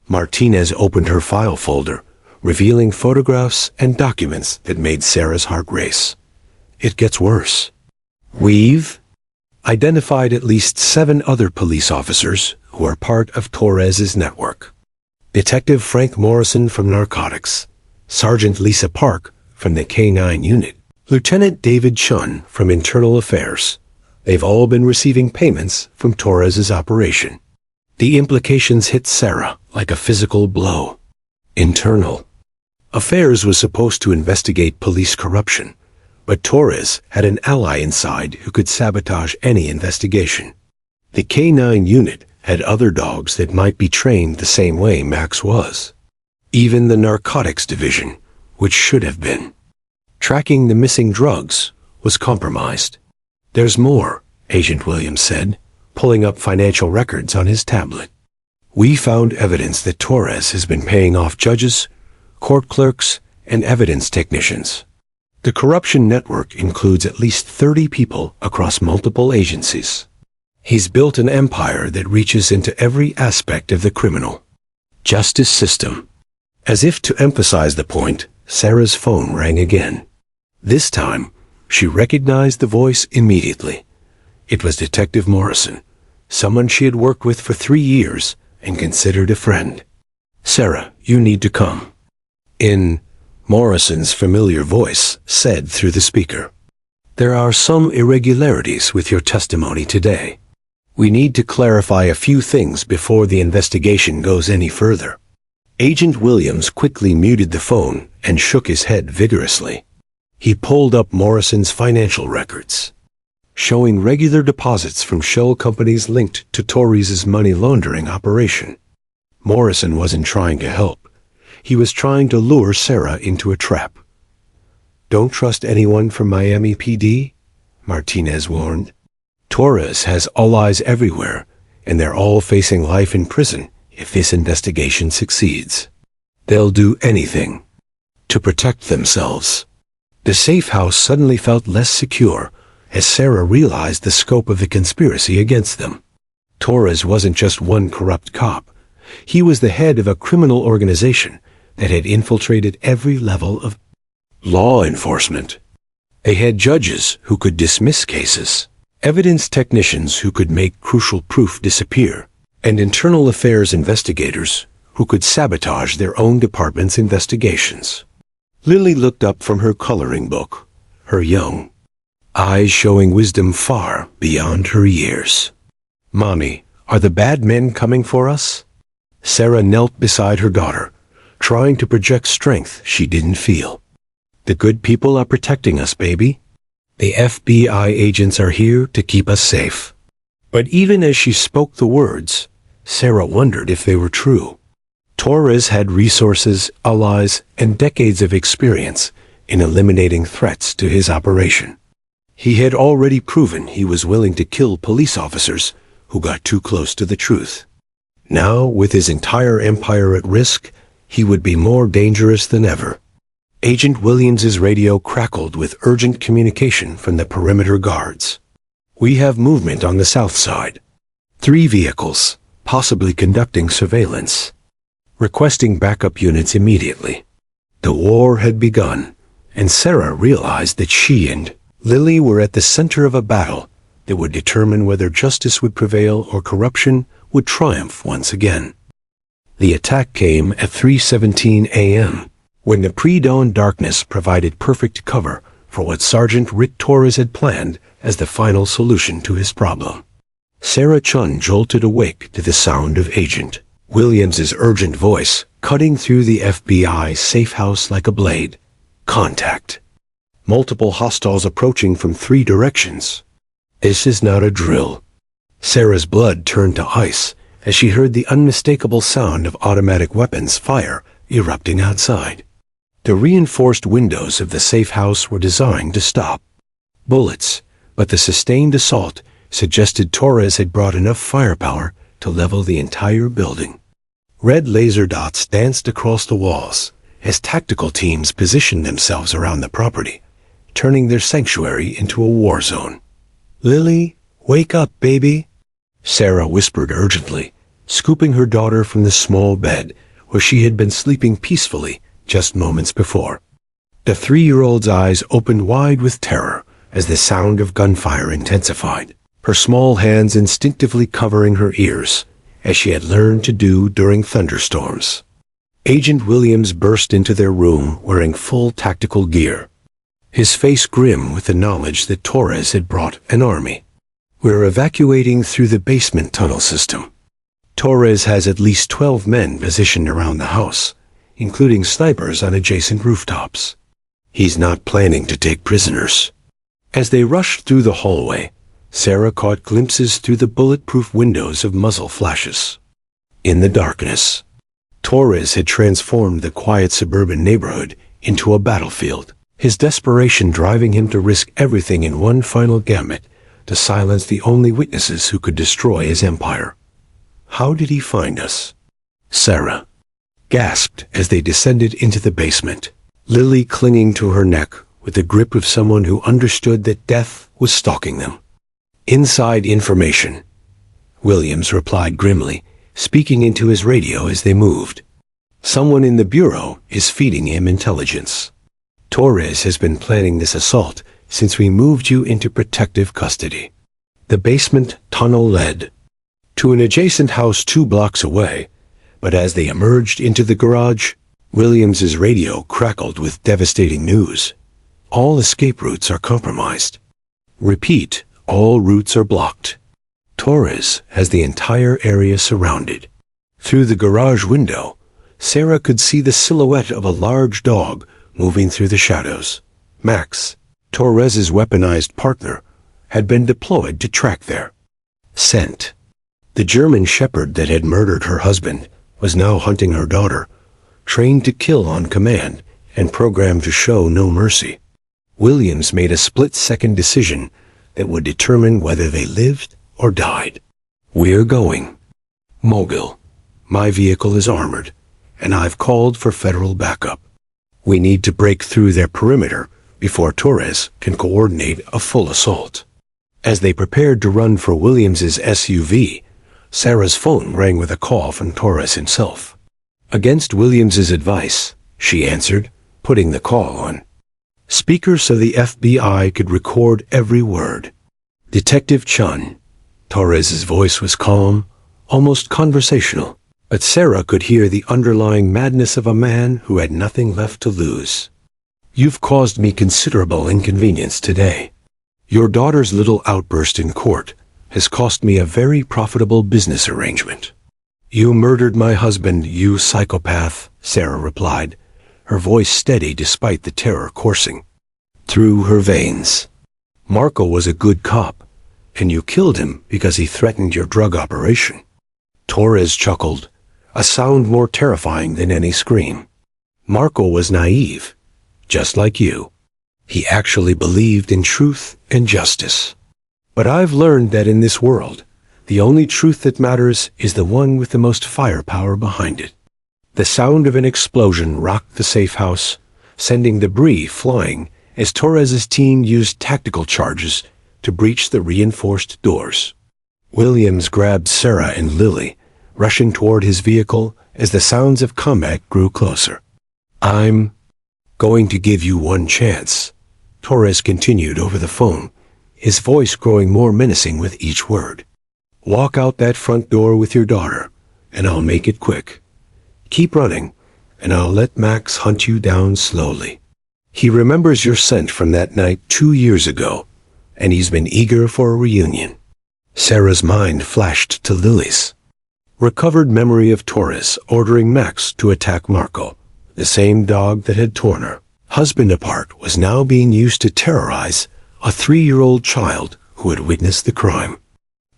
Martinez opened her file folder, revealing photographs and documents that made Sarah's heart race. "It gets worse. We've identified at least 7 other police officers who are part of Torres's network. Detective Frank Morrison from Narcotics, Sergeant Lisa Park from the K-9 unit, Lieutenant David Chun from Internal Affairs. They've all been receiving payments from Torres's operation." The implications hit Sarah like a physical blow. Internal Affairs was supposed to investigate police corruption, but Torres had an ally inside who could sabotage any investigation. The K-9 unit had other dogs that might be trained the same way Max was. Even the narcotics division, which should have been tracking the missing drugs, was compromised. "There's more," Agent Williams said, pulling up financial records on his tablet. "We found evidence that Torres has been paying off judges, court clerks, and evidence technicians. The corruption network includes at least 30 people across multiple agencies. He's built an empire that reaches into every aspect of the criminal justice system." As if to emphasize the point, Sarah's phone rang again. This time, she recognized the voice immediately. It was Detective Morrison, someone she had worked with for 3 years and considered a friend. "Sarah, you need to come," in Morrison's familiar voice said through the speaker. "There are some irregularities with your testimony today. We need to clarify a few things before the investigation goes any further." Agent Williams quickly muted the phone and shook his head vigorously. He pulled up Morrison's financial records, showing regular deposits from shell companies linked to Torres's money laundering operation. Morrison wasn't trying to help. He was trying to lure Sarah into a trap. "Don't trust anyone from Miami PD," Martinez warned. "Torres has all eyes everywhere, and they're all facing life in prison if this investigation succeeds. They'll do anything to protect themselves." The safe house suddenly felt less secure as Sarah realized the scope of the conspiracy against them. Torres wasn't just one corrupt cop. He was the head of a criminal organization that had infiltrated every level of law enforcement. They had judges who could dismiss cases, evidence technicians who could make crucial proof disappear, and internal affairs investigators who could sabotage their own department's investigations. Lily looked up from her coloring book, her young eyes showing wisdom far beyond her years. "Mommy, are the bad men coming for us?" Sarah knelt beside her daughter, trying to project strength she didn't feel. "The good people are protecting us, baby. The FBI agents are here to keep us safe." But even as she spoke the words, Sarah wondered if they were true. Torres had resources, allies, and decades of experience in eliminating threats to his operation. He had already proven he was willing to kill police officers who got too close to the truth. Now, with his entire empire at risk, he would be more dangerous than ever. Agent Williams's radio crackled with urgent communication from the perimeter guards. "We have movement on the south side. 3 vehicles, possibly conducting surveillance. Requesting backup units immediately." The war had begun, and Sarah realized that she and Lily were at the center of a battle that would determine whether justice would prevail or corruption would triumph once again. The attack came at 3:17 a.m., when the pre-dawn darkness provided perfect cover for what Sergeant Rick Torres had planned as the final solution to his problem. Sarah Chun jolted awake to the sound of Agent Williams's urgent voice cutting through the FBI safe house like a blade. "Contact. Multiple hostiles approaching from 3 directions. This is not a drill." Sarah's blood turned to ice as she heard the unmistakable sound of automatic weapons fire erupting outside. The reinforced windows of the safe house were designed to stop bullets, but the sustained assault suggested Torres had brought enough firepower to level the entire building. Red laser dots danced across the walls as tactical teams positioned themselves around the property, turning their sanctuary into a war zone. "Lily, wake up, baby," Sarah whispered urgently, scooping her daughter from the small bed where she had been sleeping peacefully just moments before. The 3-year-old's eyes opened wide with terror as the sound of gunfire intensified, her small hands instinctively covering her ears, as she had learned to do during thunderstorms. Agent Williams burst into their room wearing full tactical gear, his face grim with the knowledge that Torres had brought an army. "We're evacuating through the basement tunnel system. Torres has at least 12 men positioned around the house, including snipers on adjacent rooftops. He's not planning to take prisoners." As they rushed through the hallway, Sarah caught glimpses through the bulletproof windows of muzzle flashes. In the darkness, Torres had transformed the quiet suburban neighborhood into a battlefield, his desperation driving him to risk everything in one final gambit to silence the only witnesses who could destroy his empire. "How did he find us?" Sarah gasped as they descended into the basement, Lily clinging to her neck with the grip of someone who understood that death was stalking them. "Inside information," Williams replied grimly, speaking into his radio as they moved. "Someone in the Bureau is feeding him intelligence. Torres has been planning this assault since we moved you into protective custody. The basement tunnel led to an adjacent house 2 blocks away, but as they emerged into the garage, Williams's radio crackled with devastating news. All escape routes are compromised. Repeat, all routes are blocked. Torres has the entire area surrounded. Through the garage window, Sarah could see the silhouette of a large dog moving through the shadows. Max, Torres's weaponized partner, had been deployed to track their scent. The German shepherd that had murdered her husband was now hunting her daughter, trained to kill on command and programmed to show no mercy. Williams made a split-second decision that would determine whether they lived or died. We're going. Mogul. My vehicle is armored, and I've called for federal backup. We need to break through their perimeter before Torres can coordinate a full assault. As they prepared to run for Williams's SUV, Sarah's phone rang with a call from Torres himself. Against Williams's advice, she answered, putting the call on speaker so the FBI could record every word. Detective Chun. Torres's voice was calm, almost conversational, but Sarah could hear the underlying madness of a man who had nothing left to lose. You've caused me considerable inconvenience today. Your daughter's little outburst in court has cost me a very profitable business arrangement. You murdered my husband, you psychopath, Sarah replied, her voice steady despite the terror coursing through her veins. Marco was a good cop, and you killed him because he threatened your drug operation. Torres chuckled, a sound more terrifying than any scream. Marco was naive, just like you. He actually believed in truth and justice. But I've learned that in this world, the only truth that matters is the one with the most firepower behind it. The sound of an explosion rocked the safe house, sending debris flying as Torres's team used tactical charges to breach the reinforced doors. Williams grabbed Sarah and Lily, rushing toward his vehicle as the sounds of combat grew closer. I'm going to give you one chance, Torres continued over the phone, his voice growing more menacing with each word. Walk out that front door with your daughter, and I'll make it quick. Keep running, and I'll let Max hunt you down slowly. He remembers your scent from that night 2 years ago, and he's been eager for a reunion. Sarah's mind flashed to Lily's recovered memory of Torres ordering Max to attack Marco. The same dog that had torn her husband apart was now being used to terrorize a 3-year-old child who had witnessed the crime.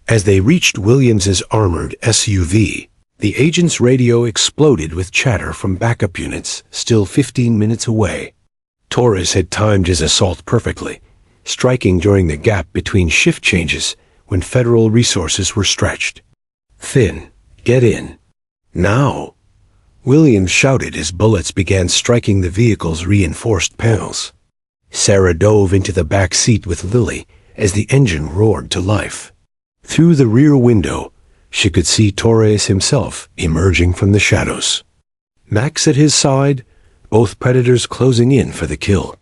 As they reached Williams's armored SUV, the agent's radio exploded with chatter from backup units still 15 minutes away. Torres had timed his assault perfectly, striking during the gap between shift changes when federal resources were stretched. Thin, get in. Now! Williams shouted as bullets began striking the vehicle's reinforced panels. Sarah dove into the back seat with Lily as the engine roared to life. Through the rear window, she could see Torres himself emerging from the shadows. Max at his side, both predators closing in for the kill.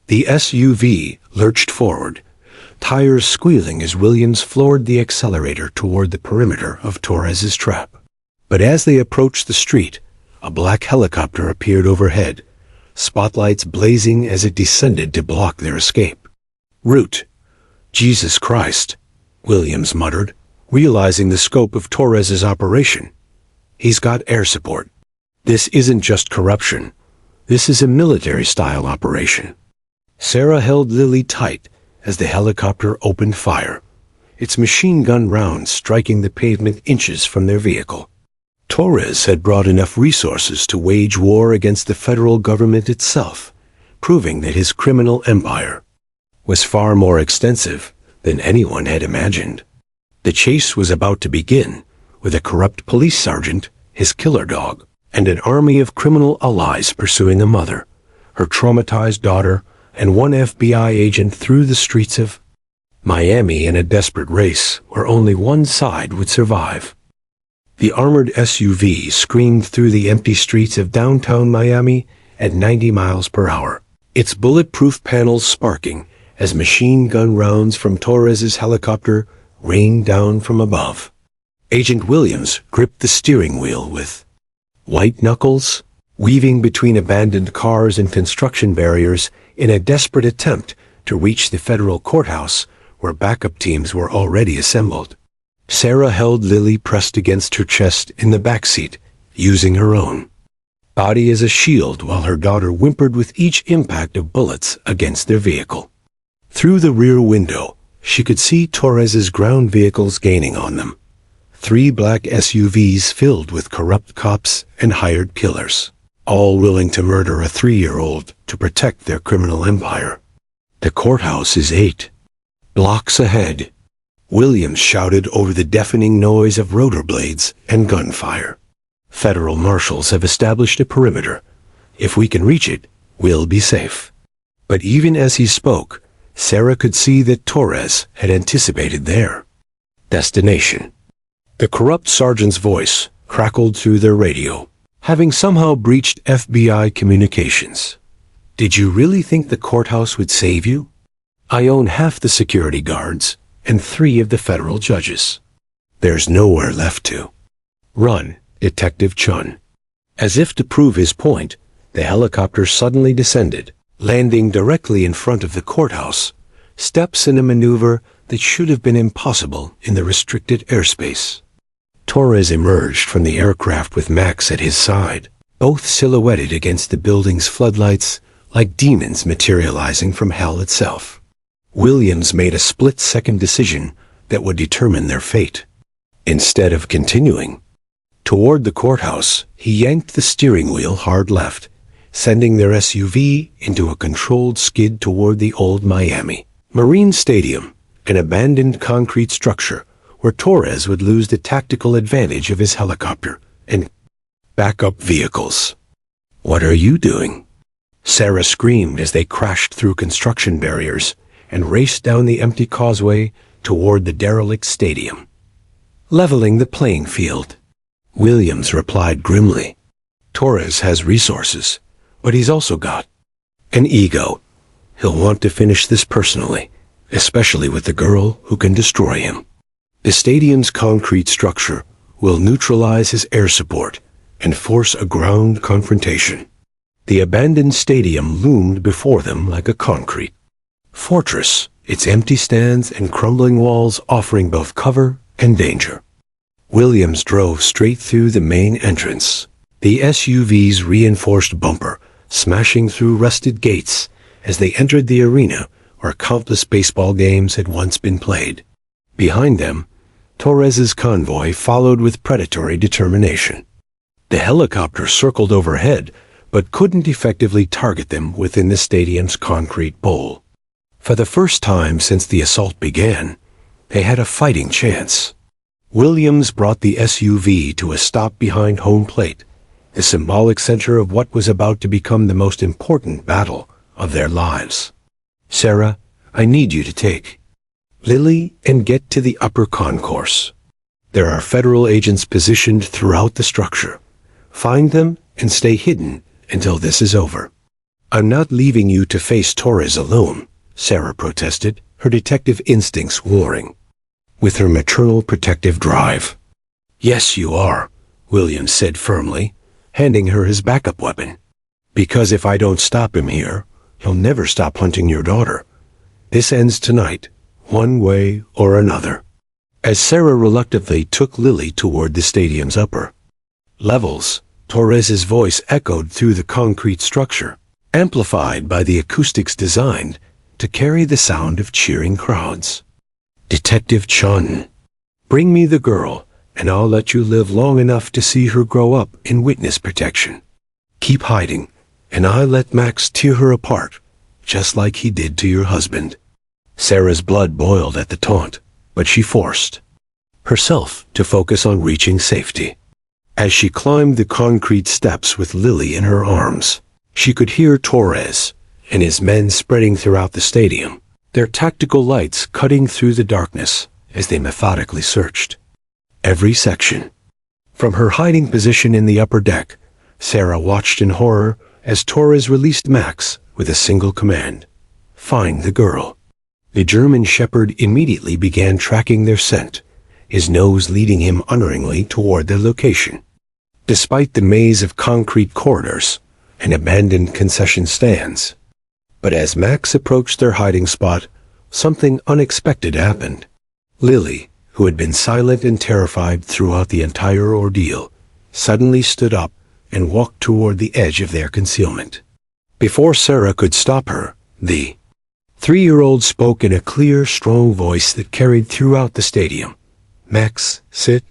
The SUV lurched forward, tires squealing as Williams floored the accelerator toward the perimeter of Torres's trap. But as they approached the street, a black helicopter appeared overhead, spotlights blazing as it descended to block their escape. Root. Jesus Christ, Williams muttered, realizing the scope of Torres's operation. He's got air support. This isn't just corruption. This is a military-style operation. Sarah held Lily tight as the helicopter opened fire, its machine gun rounds striking the pavement inches from their vehicle. Torres had brought enough resources to wage war against the federal government itself, proving that his criminal empire was far more extensive than anyone had imagined. The chase was about to begin, with a corrupt police sergeant, his killer dog, and an army of criminal allies pursuing a mother, her traumatized daughter, and one FBI agent through the streets of Miami in a desperate race where only one side would survive. The armored SUV screamed through the empty streets of downtown Miami at 90 miles per hour, its bulletproof panels sparking as machine gun rounds from Torres's helicopter rained down from above. Agent Williams gripped the steering wheel with white knuckles, weaving between abandoned cars and construction barriers in a desperate attempt to reach the federal courthouse where backup teams were already assembled. Sarah held Lily pressed against her chest in the back seat, using her own body as a shield while her daughter whimpered with each impact of bullets against their vehicle. Through the rear window, she could see Torres's ground vehicles gaining on them. 3 black SUVs filled with corrupt cops and hired killers, all willing to murder a 3-year-old to protect their criminal empire. The courthouse is 8 blocks ahead, Williams shouted over the deafening noise of rotor blades and gunfire. Federal marshals have established a perimeter. If we can reach it, we'll be safe. But even as he spoke, Sarah could see that Torres had anticipated their destination. The corrupt sergeant's voice crackled through their radio, having somehow breached FBI communications. Did you really think the courthouse would save you? I own half the security guards and 3 of the federal judges. There's nowhere left to run, Detective Chun. As if to prove his point, the helicopter suddenly descended, landing directly in front of the courthouse, steps in a maneuver that should have been impossible in the restricted airspace. Torres emerged from the aircraft with Max at his side, both silhouetted against the building's floodlights like demons materializing from hell itself. Williams made a split-second decision that would determine their fate. Instead of continuing toward the courthouse, he yanked the steering wheel hard left, sending their SUV into a controlled skid toward the old Miami Marine Stadium, an abandoned concrete structure where Torres would lose the tactical advantage of his helicopter and backup vehicles. What are you doing? Sarah screamed as they crashed through construction barriers and raced down the empty causeway toward the derelict stadium. Leveling the playing field, Williams replied grimly. Torres has resources, but he's also got an ego. He'll want to finish this personally, especially with the girl who can destroy him. The stadium's concrete structure will neutralize his air support and force a ground confrontation. The abandoned stadium loomed before them like a concrete fortress, its empty stands and crumbling walls offering both cover and danger. Williams drove straight through the main entrance, the SUV's reinforced bumper smashing through rusted gates as they entered the arena where countless baseball games had once been played. Behind them, Torres's convoy followed with predatory determination. The helicopter circled overhead, but couldn't effectively target them within the stadium's concrete bowl. For the first time since the assault began, they had a fighting chance. Williams brought the SUV to a stop behind home plate, the symbolic center of what was about to become the most important battle of their lives. Sarah, I need you to take Lily and get to the upper concourse. There are federal agents positioned throughout the structure. Find them and stay hidden until this is over. I'm not leaving you to face Torres alone, Sarah protested, her detective instincts warring with her maternal protective drive. Yes, you are, Williams said firmly, handing her his backup weapon. Because if I don't stop him here, he'll never stop hunting your daughter. This ends tonight, one way or another. As Sarah reluctantly took Lily toward the stadium's upper levels, Torres's voice echoed through the concrete structure, amplified by the acoustics designed to carry the sound of cheering crowds. Detective Chun, bring me the girl, and I'll let you live long enough to see her grow up in witness protection. Keep hiding, and I'll let Max tear her apart, just like he did to your husband. Sarah's blood boiled at the taunt, but she forced herself to focus on reaching safety. As she climbed the concrete steps with Lily in her arms, she could hear Torres and his men spreading throughout the stadium, their tactical lights cutting through the darkness as they methodically searched every section. From her hiding position in the upper deck, Sarah watched in horror as Torres released Max with a single command: find the girl. The German shepherd immediately began tracking their scent, his nose leading him unerringly toward their location. Despite the maze of concrete corridors and abandoned concession stands. But as Max approached their hiding spot, something unexpected happened. Lily, who had been silent and terrified throughout the entire ordeal, suddenly stood up and walked toward the edge of their concealment. Before Sarah could stop her, the 3-year-old spoke in a clear, strong voice that carried throughout the stadium. "Max, sit."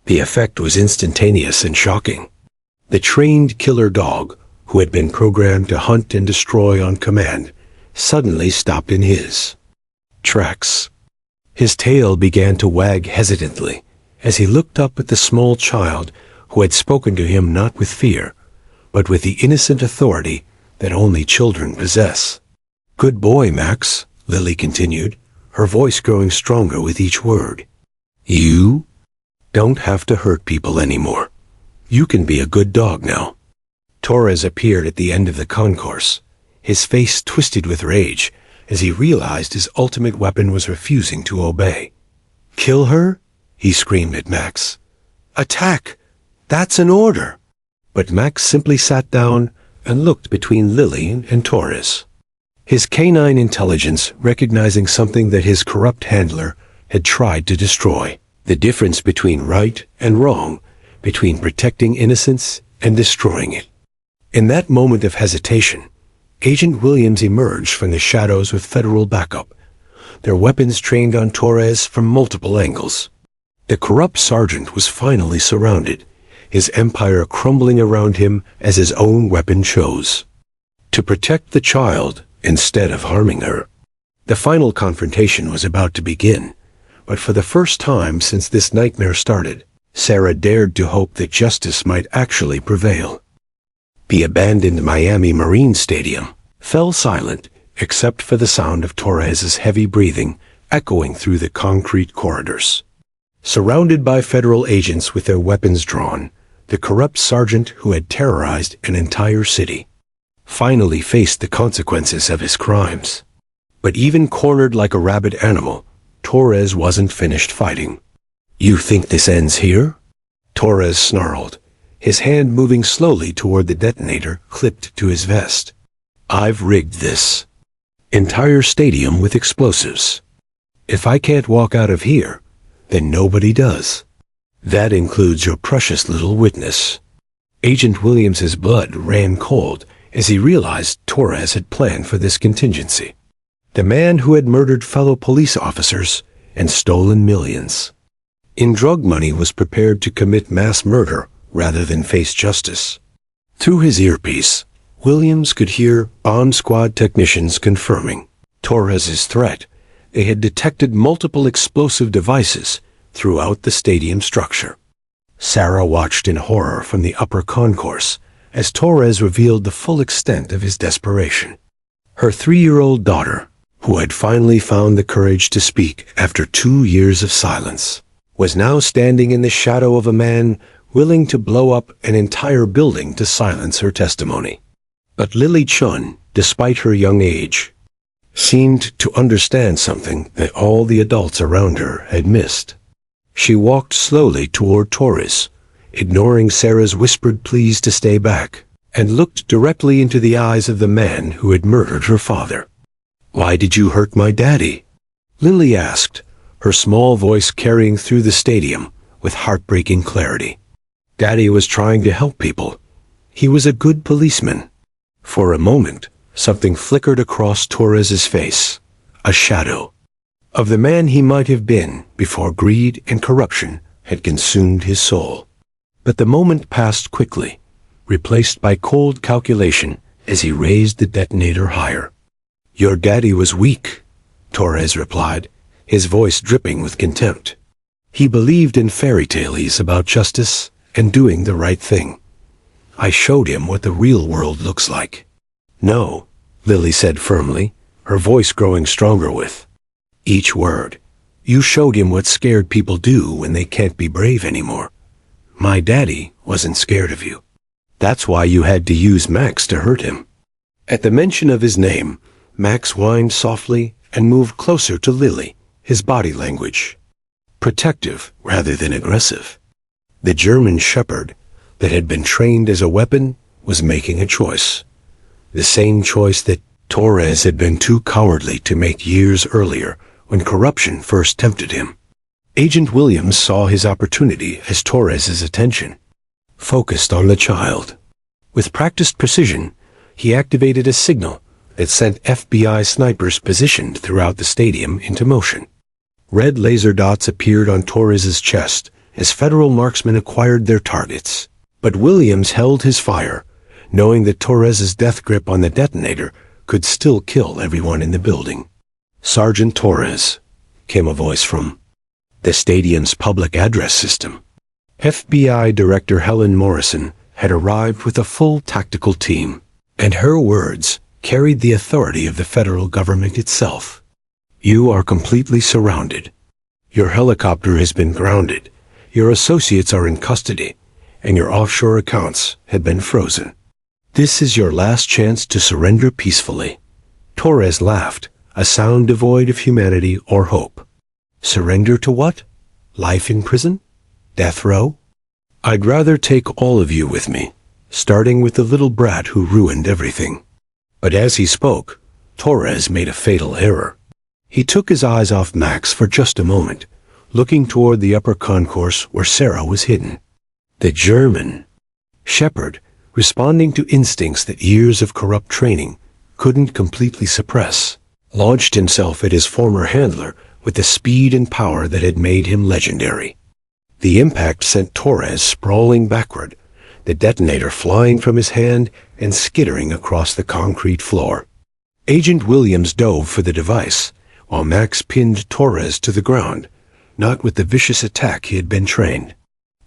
The effect was instantaneous and shocking. The trained killer dog, who had been programmed to hunt and destroy on command, suddenly stopped in his tracks. His tail began to wag hesitantly as he looked up at the small child who had spoken to him not with fear, but with the innocent authority that only children possess. "Good boy, Max," Lily continued, her voice growing stronger with each word. "You don't have to hurt people anymore. You can be a good dog now." Torres appeared at the end of the concourse, his face twisted with rage as he realized his ultimate weapon was refusing to obey. "Kill her?" he screamed at Max. "Attack! That's an order!" But Max simply sat down and looked between Lily and Torres, his canine intelligence recognizing something that his corrupt handler had tried to destroy. The difference between right and wrong, between protecting innocence and destroying it. In that moment of hesitation, Agent Williams emerged from the shadows with federal backup, their weapons trained on Torres from multiple angles. The corrupt sergeant was finally surrounded, his empire crumbling around him as his own weapon chose. To protect the child instead of harming her. The final confrontation was about to begin. But for the first time since this nightmare started, Sarah dared to hope that justice might actually prevail. The abandoned Miami Marine Stadium fell silent except for the sound of Torres's heavy breathing echoing through the concrete corridors. Surrounded by federal agents with their weapons drawn, the corrupt sergeant who had terrorized an entire city finally faced the consequences of his crimes. But even cornered like a rabid animal, Torres wasn't finished fighting. "You think this ends here?" Torres snarled, his hand moving slowly toward the detonator clipped to his vest. "I've rigged this entire stadium with explosives. If I can't walk out of here, then nobody does. That includes your precious little witness." Agent Williams's blood ran cold as he realized Torres had planned for this contingency. The man who had murdered fellow police officers and stolen millions in drug money was prepared to commit mass murder rather than face justice. Through his earpiece, Williams could hear bomb squad technicians confirming Torres's threat. They had detected multiple explosive devices throughout the stadium structure. Sarah watched in horror from the upper concourse as Torres revealed the full extent of his desperation. Her 3-year-old daughter, who had finally found the courage to speak after 2 years of silence, was now standing in the shadow of a man willing to blow up an entire building to silence her testimony. But Lily Chun, despite her young age, seemed to understand something that all the adults around her had missed. She walked slowly toward Torres, ignoring Sarah's whispered pleas to stay back, and looked directly into the eyes of the man who had murdered her father. "Why did you hurt my daddy?" Lily asked, her small voice carrying through the stadium with heartbreaking clarity. "Daddy was trying to help people. He was a good policeman." For a moment, something flickered across Torres's face, a shadow of the man he might have been before greed and corruption had consumed his soul. But the moment passed quickly, replaced by cold calculation as he raised the detonator higher. "Your daddy was weak," Torres replied, his voice dripping with contempt. "He believed in fairy tales about justice and doing the right thing. I showed him what the real world looks like." "No," Lily said firmly, her voice growing stronger with each word. "You showed him what scared people do when they can't be brave anymore. My daddy wasn't scared of you. That's why you had to use Max to hurt him." At the mention of his name, Max whined softly and moved closer to Lily, his body language protective rather than aggressive. The German shepherd that had been trained as a weapon was making a choice. The same choice that Torres had been too cowardly to make years earlier when corruption first tempted him. Agent Williams saw his opportunity as Torres's attention focused on the child. With practiced precision, he activated a signal that sent FBI snipers positioned throughout the stadium into motion. Red laser dots appeared on Torres's chest as federal marksmen acquired their targets. But Williams held his fire, knowing that Torres's death grip on the detonator could still kill everyone in the building. "Sergeant Torres," came a voice from the stadium's public address system. FBI Director Helen Morrison had arrived with a full tactical team, and her words carried the authority of the federal government itself. "You are completely surrounded. Your helicopter has been grounded, your associates are in custody, and your offshore accounts have been frozen. This is your last chance to surrender peacefully." Torres laughed, a sound devoid of humanity or hope. "Surrender to what? Life in prison? Death row? I'd rather take all of you with me, starting with the little brat who ruined everything." But as he spoke, Torres made a fatal error. He took his eyes off Max for just a moment, looking toward the upper concourse where Sarah was hidden. The German shepherd, responding to instincts that years of corrupt training couldn't completely suppress, launched himself at his former handler with the speed and power that had made him legendary. The impact sent Torres sprawling backward, the detonator flying from his hand and skittering across the concrete floor. Agent Williams dove for the device, while Max pinned Torres to the ground, not with the vicious attack he had been trained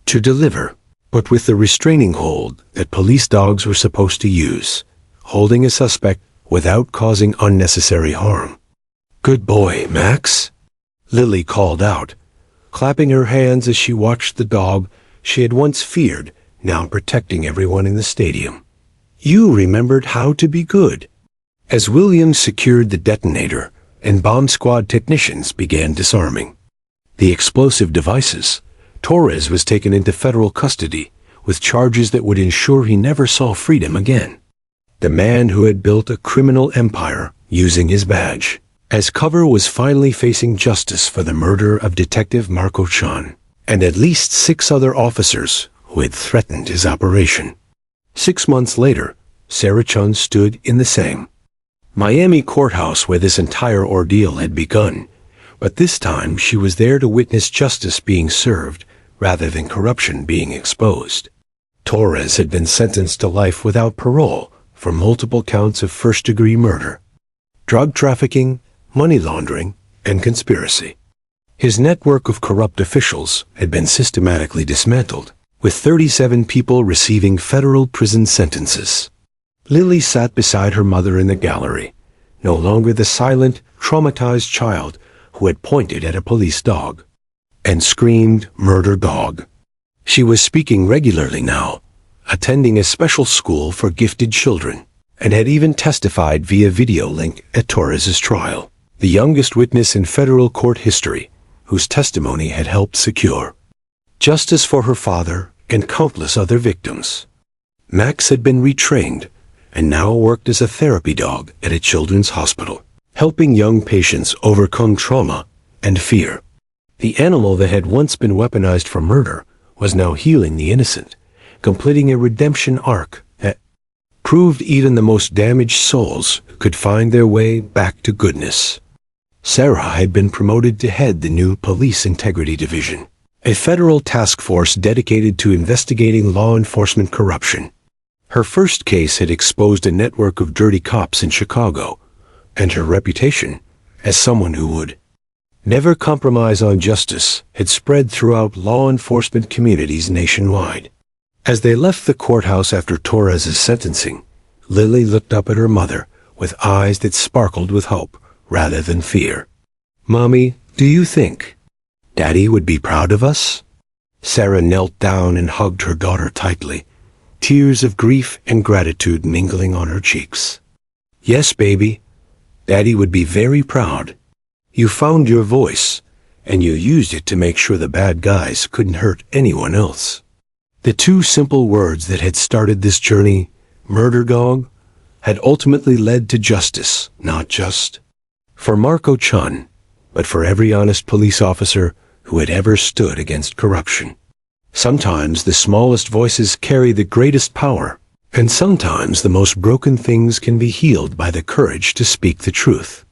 to deliver, but with the restraining hold that police dogs were supposed to use, holding a suspect without causing unnecessary harm. "Good boy, Max," Lily called out, clapping her hands as she watched the dog she had once feared now protecting everyone in the stadium. "You remembered how to be good." As Williams secured the detonator and bomb squad technicians began disarming the explosive devices, Torres was taken into federal custody with charges that would ensure he never saw freedom again. The man who had built a criminal empire using his badge as cover was finally facing justice for the murder of Detective Marco Chan and at least 6 other officers who had threatened his operation. 6 months later, Sarah Chun stood in the same Miami courthouse where this entire ordeal had begun, but this time she was there to witness justice being served rather than corruption being exposed. Torres had been sentenced to life without parole for multiple counts of first-degree murder, drug trafficking, money laundering, and conspiracy. His network of corrupt officials had been systematically dismantled, with 37 people receiving federal prison sentences. Lily sat beside her mother in the gallery, no longer the silent, traumatized child who had pointed at a police dog and screamed, "Murder dog." She was speaking regularly now, attending a special school for gifted children, and had even testified via video link at Torres's trial, the youngest witness in federal court history, whose testimony had helped secure justice for her father and countless other victims. Max had been retrained and now worked as a therapy dog at a children's hospital, helping young patients overcome trauma and fear. The animal that had once been weaponized for murder was now healing the innocent, completing a redemption arc that proved even the most damaged souls could find their way back to goodness. Sarah had been promoted to head the new Police Integrity Division, a federal task force dedicated to investigating law enforcement corruption. Her first case had exposed a network of dirty cops in Chicago, and her reputation as someone who would never compromise on justice had spread throughout law enforcement communities nationwide. As they left the courthouse after Torres's sentencing, Lily looked up at her mother with eyes that sparkled with hope rather than fear. "Mommy, do you think Daddy would be proud of us?" Sarah knelt down and hugged her daughter tightly, tears of grief and gratitude mingling on her cheeks. "Yes, baby. Daddy would be very proud. You found your voice, and you used it to make sure the bad guys couldn't hurt anyone else. The two simple words that had started this journey, murder dog, had ultimately led to justice, not just for Marco Chun, but for every honest police officer who had ever stood against corruption. Sometimes the smallest voices carry the greatest power, and sometimes the most broken things can be healed by the courage to speak the truth.